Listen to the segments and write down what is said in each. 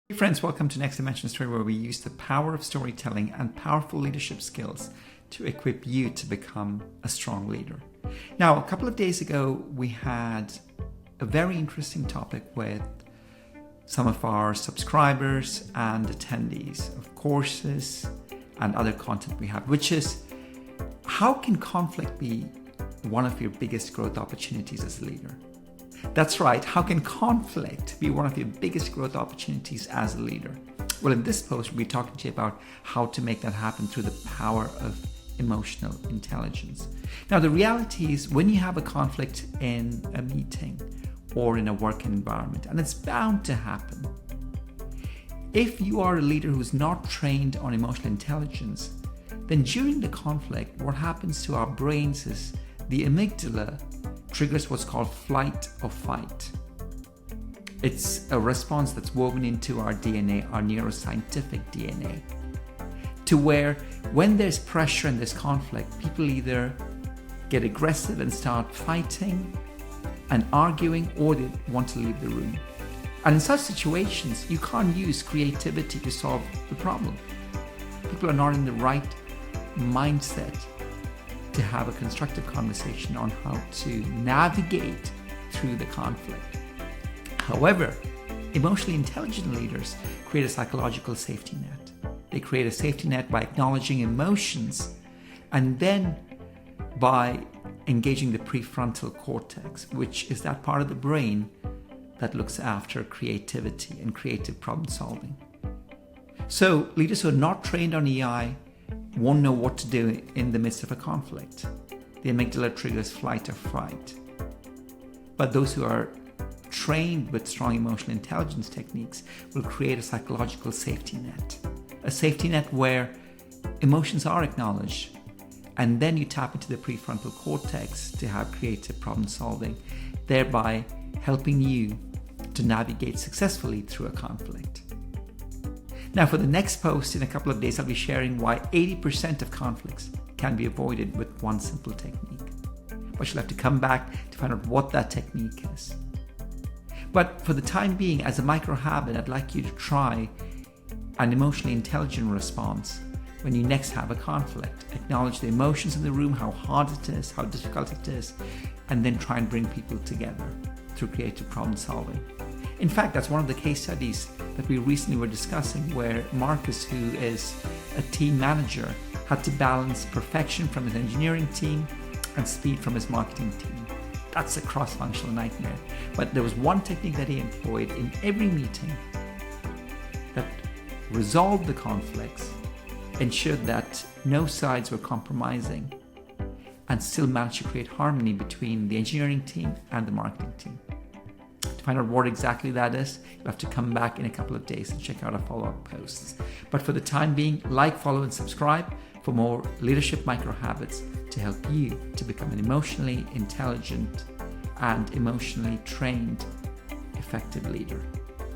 Hey friends, welcome to Next Dimension Story, where we use the power of storytelling and powerful leadership skills to equip you to become a strong leader. Now, a couple of days ago, we had a very interesting topic with some of our subscribers and attendees of courses and other content we have, which is how can conflict be one of your biggest growth opportunities as a leader? That's right. How can conflict be one of your biggest growth opportunities as a leader? Well, in this post, we'll be talking to you about how to make that happen through the power of emotional intelligence. Now, the reality is when you have a conflict in a meeting or in a work environment, and it's bound to happen, if you are a leader who's not trained on emotional intelligence, then during the conflict, what happens to our brains is the amygdala triggers what's called flight or fight. It's a response that's woven into our DNA, our neuroscientific DNA, to where when there's pressure and there's conflict, people either get aggressive and start fighting and arguing, or they want to leave the room. And in such situations, you can't use creativity to solve the problem. People are not in the right mindset to have a constructive conversation on how to navigate through the conflict. However, emotionally intelligent leaders create a psychological safety net. They create a safety net by acknowledging emotions and then by engaging the prefrontal cortex, which is that part of the brain that looks after creativity and creative problem solving. So leaders who are not trained on EI won't know what to do in the midst of a conflict. The amygdala triggers flight or fright. But those who are trained with strong emotional intelligence techniques will create a psychological safety net. A safety net where emotions are acknowledged, and then you tap into the prefrontal cortex to have creative problem solving, thereby helping you to navigate successfully through a conflict. Now, for the next post in a couple of days, I'll be sharing why 80% of conflicts can be avoided with one simple technique. But you'll have to come back to find out what that technique is. But for the time being, as a micro habit, I'd like you to try an emotionally intelligent response when you next have a conflict. Acknowledge the emotions in the room, how hard it is, how difficult it is, and then try and bring people together through creative problem solving. In fact, that's one of the case studies that we recently were discussing, where Marcus, who is a team manager, had to balance perfection from his engineering team and speed from his marketing team. That's a cross-functional nightmare. But there was one technique that he employed in every meeting that resolved the conflicts, ensured that no sides were compromising, and still managed to create harmony between the engineering team and the marketing team. To find out what exactly that is, you'll have to come back in a couple of days and check out our follow-up posts. But for the time being, like, follow, and subscribe for more leadership micro habits to help you to become an emotionally intelligent and emotionally trained, effective leader.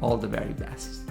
All the very best.